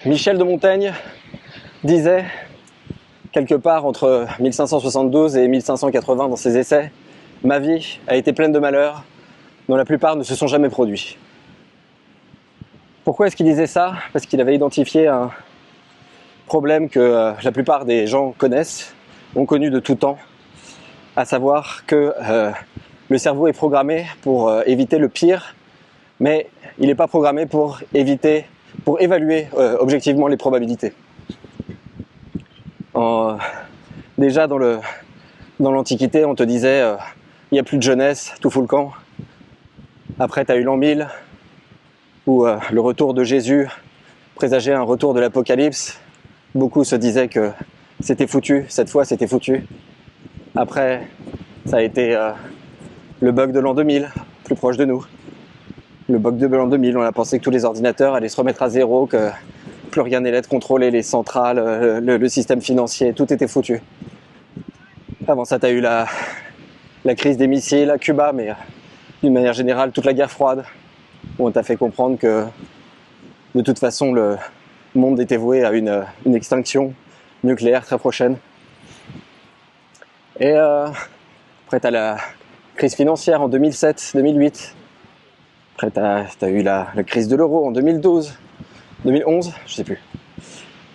Michel de Montaigne disait, quelque part entre 1572 et 1580 dans ses essais, « Ma vie a été pleine de malheurs, dont la plupart ne se sont jamais produits. » Pourquoi est-ce qu'il disait ça? Parce qu'il avait identifié un problème que la plupart des gens connaissent, ont connu de tout temps, à savoir que le cerveau est programmé pour éviter le pire, mais il n'est pas programmé pour évaluer objectivement les probabilités. Déjà dans l'Antiquité, on te disait il n'y a plus de jeunesse, tout fout le camp. Après, tu as eu l'an 1000, où le retour de Jésus présageait un retour de l'Apocalypse. Beaucoup se disaient que c'était foutu, cette fois c'était foutu. Après, ça a été le bug de l'an 2000, plus proche de nous. Le bug de l'an 2000, on a pensé que tous les ordinateurs allaient se remettre à zéro, que plus rien n'allait être contrôlé, les centrales, le système financier, tout était foutu. Avant ça, tu as eu la crise des missiles à Cuba, mais d'une manière générale, toute la guerre froide, où on t'a fait comprendre que de toute façon, le monde était voué à une extinction nucléaire très prochaine. Et après, tu as la crise financière en 2007-2008. Après, tu as eu la crise de l'euro en 2012, 2011, je sais plus.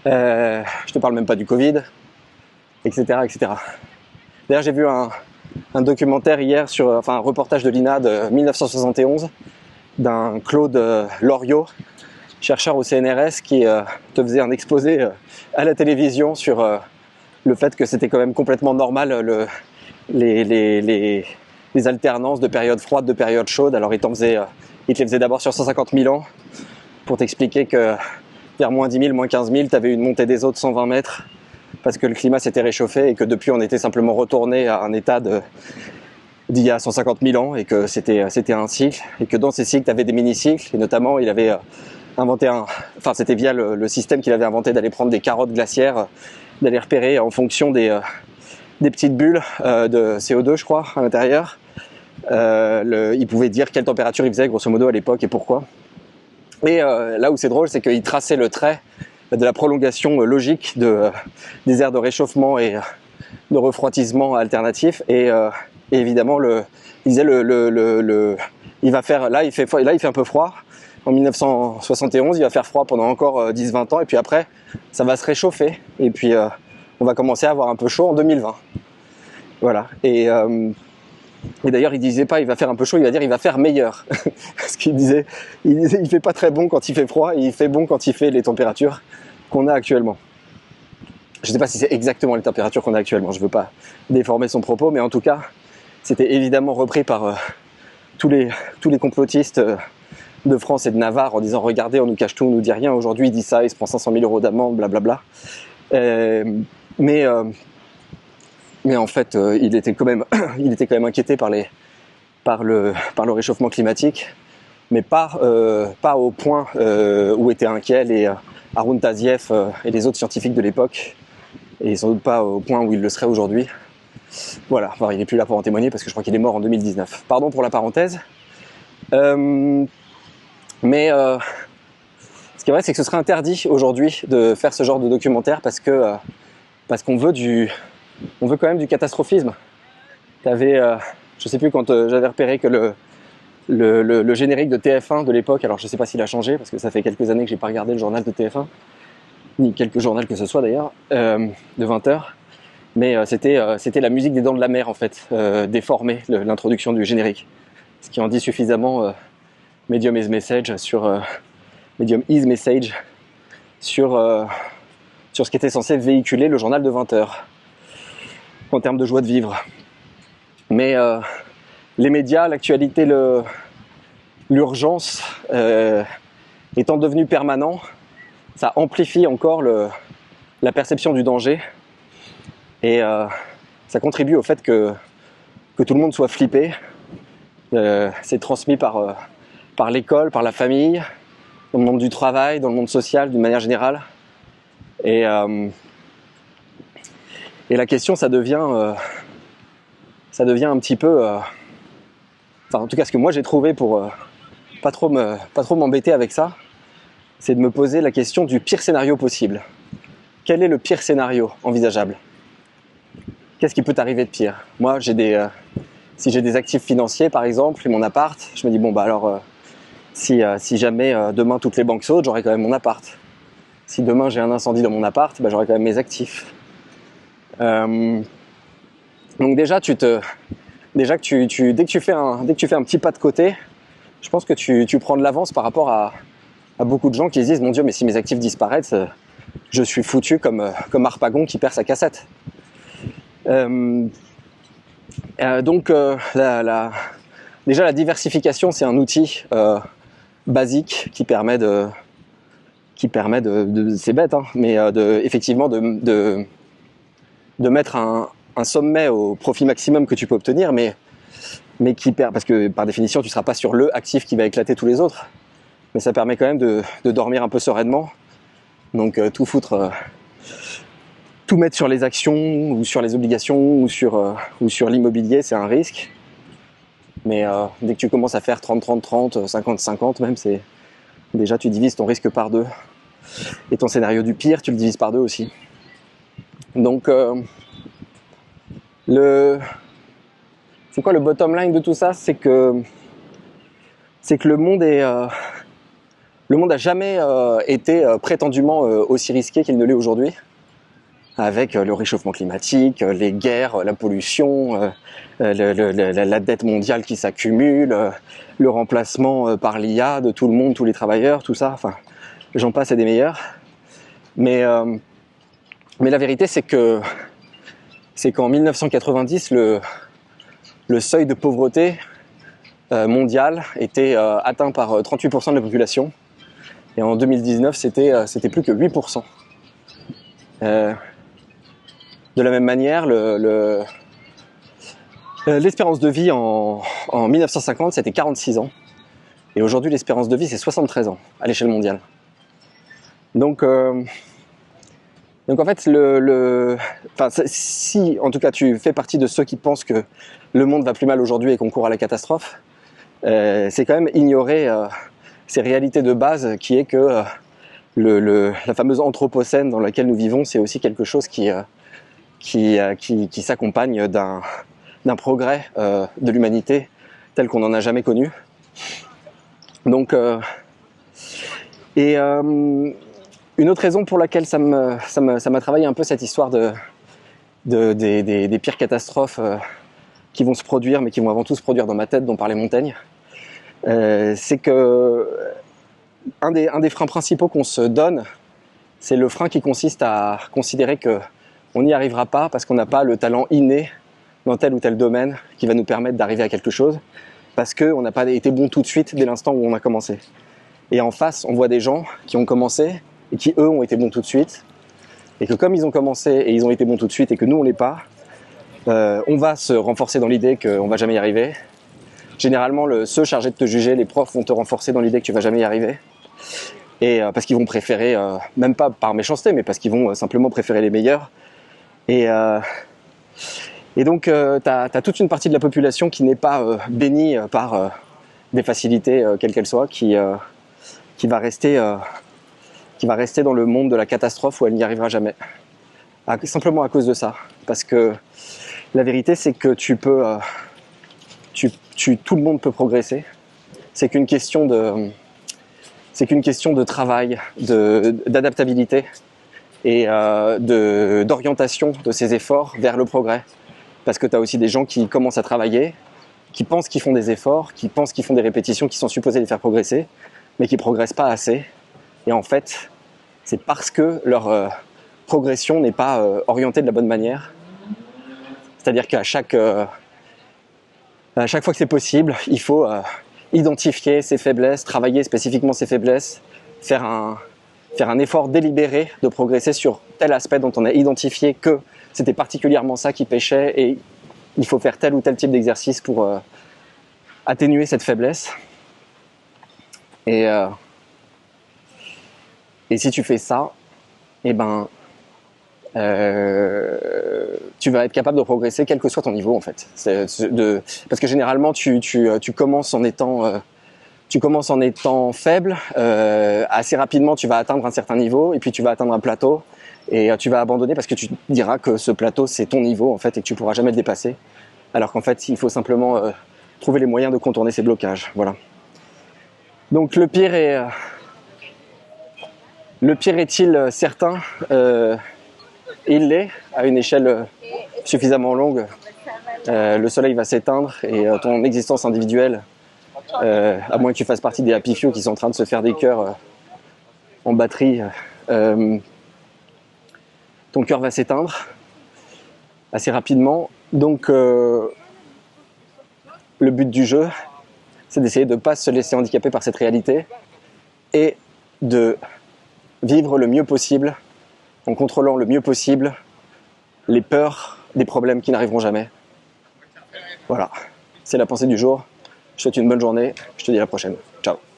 Je te parle même pas du Covid, etc., etc. D'ailleurs, j'ai vu un documentaire hier un reportage de l'INA de 1971 d'un Claude Loriot, chercheur au CNRS, qui te faisait un exposé à la télévision sur le fait que c'était quand même complètement normal les alternances de périodes froides, de périodes chaudes. Alors il te les faisait d'abord sur 150 000 ans pour t'expliquer que vers moins 10 000, moins 15 000, tu avais une montée des eaux de 120 mètres parce que le climat s'était réchauffé et que depuis on était simplement retourné à un état d'il y a 150 000 ans et que c'était un cycle et que dans ces cycles tu avais des mini-cycles et notamment il avait inventé c'était via le système qu'il avait inventé d'aller prendre des carottes glaciaires, d'aller repérer en fonction des petites bulles de CO2 je crois à l'intérieur. Il pouvait dire quelle température il faisait grosso modo à l'époque et pourquoi. Et là où c'est drôle, c'est qu'il traçait le trait de la prolongation logique des aires de réchauffement et de refroidissement alternatifs. Et évidemment, il disait il fait un peu froid. En 1971, il va faire froid pendant encore 10-20 ans. Et puis après, ça va se réchauffer. Et puis, on va commencer à avoir un peu chaud en 2020. Voilà. Et d'ailleurs, il disait pas il va faire un peu chaud, il va dire il va faire meilleur. Parce qu'il disait il fait pas très bon quand il fait froid et il fait bon quand il fait les températures qu'on a actuellement. Je sais pas si c'est exactement les températures qu'on a actuellement, je veux pas déformer son propos, mais en tout cas, c'était évidemment repris par tous les complotistes de France et de Navarre en disant regardez, on nous cache tout, on nous dit rien, aujourd'hui il dit ça, il se prend 500 000 € d'amende, blablabla. Mais en fait, il était quand même inquiété par le réchauffement climatique, mais pas au point où étaient inquiets les Haroun Tazieff et les autres scientifiques de l'époque, et sans doute pas au point où il le serait aujourd'hui. Voilà, enfin, il n'est plus là pour en témoigner parce que je crois qu'il est mort en 2019. Pardon pour la parenthèse. Mais ce qui est vrai, c'est que ce serait interdit aujourd'hui de faire ce genre de documentaire parce qu'on veut quand même du catastrophisme. T'avais, je sais plus quand j'avais repéré que le générique de TF1 de l'époque, alors je sais pas s'il a changé parce que ça fait quelques années que j'ai pas regardé le journal de TF1, ni quelque journal que ce soit d'ailleurs, de 20h, mais c'était la musique des Dents de la Mer en fait, déformée, l'introduction du générique. Ce qui en dit suffisamment Medium is Message sur ce qui était censé véhiculer le journal de 20h en termes de joie de vivre. Mais les médias, l'actualité, l'urgence étant devenue permanent, ça amplifie encore la perception du danger et ça contribue au fait que tout le monde soit flippé. C'est transmis par l'école, par la famille, dans le monde du travail, dans le monde social d'une manière générale. Et la question, ça devient un petit peu... en tout cas, ce que moi j'ai trouvé pour pas trop m'embêter avec ça, c'est de me poser la question du pire scénario possible. Quel est le pire scénario envisageable? Qu'est-ce qui peut t'arriver de pire? Moi, si j'ai des actifs financiers par exemple, et mon appart, je me dis bon bah alors si jamais demain toutes les banques sautent, j'aurai quand même mon appart. Si demain j'ai un incendie dans mon appart, bah, j'aurai quand même mes actifs. Donc déjà dès que tu fais un petit pas de côté, je pense que tu prends de l'avance par rapport à beaucoup de gens qui se disent mon Dieu, mais si mes actifs disparaissent, je suis foutu comme Harpagon qui perd sa cassette. Donc déjà la diversification, c'est un outil basique qui permet de c'est bête hein, mais effectivement de mettre un sommet au profit maximum que tu peux obtenir, mais qui perd, parce que par définition tu ne seras pas sur le actif qui va éclater tous les autres, mais ça permet quand même de dormir un peu sereinement. Donc tout foutre, tout mettre sur les actions ou sur les obligations ou sur l'immobilier, c'est un risque. Mais dès que tu commences à faire 30-30-30, 50-50 même, c'est déjà tu divises ton risque par 2. Et ton scénario du pire, tu le divises par 2 aussi. Donc c'est quoi le bottom line de tout ça? C'est que le monde a jamais été prétendument aussi risqué qu'il ne l'est aujourd'hui, avec le réchauffement climatique, les guerres, la pollution, la dette mondiale qui s'accumule, le remplacement par l'IA de tout le monde, tous les travailleurs, tout ça, enfin j'en passe et des meilleurs. Mais la vérité c'est qu'en 1990 le seuil de pauvreté mondial était atteint par 38% de la population, et en 2019 c'était plus que 8%. De la même manière, l'espérance de vie en 1950 c'était 46 ans, et aujourd'hui l'espérance de vie c'est 73 ans à l'échelle mondiale. Donc en fait si en tout cas tu fais partie de ceux qui pensent que le monde va plus mal aujourd'hui et qu'on court à la catastrophe, c'est quand même ignorer ces réalités de base, qui est que la fameuse anthropocène dans laquelle nous vivons, c'est aussi quelque chose qui s'accompagne d'un progrès de l'humanité tel qu'on n'en a jamais connu. Donc une autre raison pour laquelle ça m'a travaillé un peu cette histoire des pires catastrophes qui vont se produire, mais qui vont avant tout se produire dans ma tête, dont parlait Montaigne, c'est que un des freins principaux qu'on se donne, c'est le frein qui consiste à considérer que on n'y arrivera pas parce qu'on n'a pas le talent inné dans tel ou tel domaine qui va nous permettre d'arriver à quelque chose, parce qu'on n'a pas été bon tout de suite dès l'instant où on a commencé. Et en face, on voit des gens qui ont commencé et qui, eux, ont été bons tout de suite, et que comme ils ont commencé et ils ont été bons tout de suite et que nous, on l'est pas, on va se renforcer dans l'idée qu'on va jamais y arriver. Généralement, ceux chargés de te juger, les profs, vont te renforcer dans l'idée que tu vas jamais y arriver. Et parce qu'ils vont préférer, même pas par méchanceté, mais parce qu'ils vont simplement préférer les meilleurs. Et donc, t'as toute une partie de la population qui n'est pas bénie par des facilités, quelles qu'elles soient, qui va rester dans le monde de la catastrophe où elle n'y arrivera jamais. Simplement à cause de ça. Parce que la vérité, c'est que tout le monde peut progresser. C'est qu'une question de travail, d'adaptabilité et d'orientation de ses efforts vers le progrès. Parce que tu as aussi des gens qui commencent à travailler, qui pensent qu'ils font des efforts, qui pensent qu'ils font des répétitions qui sont supposées les faire progresser, mais qui progressent pas assez. Et en fait, c'est parce que leur progression n'est pas orientée de la bonne manière. C'est-à-dire qu'à chaque fois que c'est possible, il faut identifier ses faiblesses, travailler spécifiquement ses faiblesses, faire un effort délibéré de progresser sur tel aspect dont on a identifié que c'était particulièrement ça qui pêchait, et il faut faire tel ou tel type d'exercice pour atténuer cette faiblesse. Et si tu fais ça, eh ben, tu vas être capable de progresser quel que soit ton niveau en fait. Parce que généralement tu commences en étant Tu commences en étant faible, assez rapidement tu vas atteindre un certain niveau et puis tu vas atteindre un plateau et tu vas abandonner parce que tu te diras que ce plateau c'est ton niveau en fait et que tu pourras jamais le dépasser. Alors qu'en fait il faut simplement trouver les moyens de contourner ces blocages. Voilà. Donc le pire est-il certain? Il l'est à une échelle suffisamment longue. Le soleil va s'éteindre et ton existence individuelle, à moins que tu fasses partie des happy few qui sont en train de se faire des cœurs en batterie, ton cœur va s'éteindre assez rapidement. Donc le but du jeu, c'est d'essayer de ne pas se laisser handicaper par cette réalité et de vivre le mieux possible en contrôlant le mieux possible les peurs des problèmes qui n'arriveront jamais. Voilà, c'est la pensée du jour. Je te souhaite une bonne journée. Je te dis à la prochaine. Ciao.